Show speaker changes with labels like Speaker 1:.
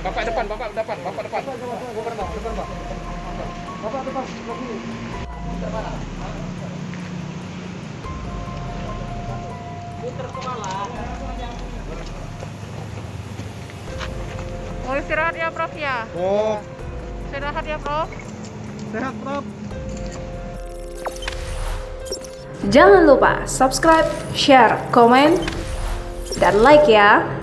Speaker 1: Bapak depan, bapak depan.
Speaker 2: Mau istirahat ya Prof ya?
Speaker 3: Oh,
Speaker 2: Istirahat ya Prof.
Speaker 3: sehat, Prof.
Speaker 4: Jangan lupa subscribe, share, komen, dan like ya.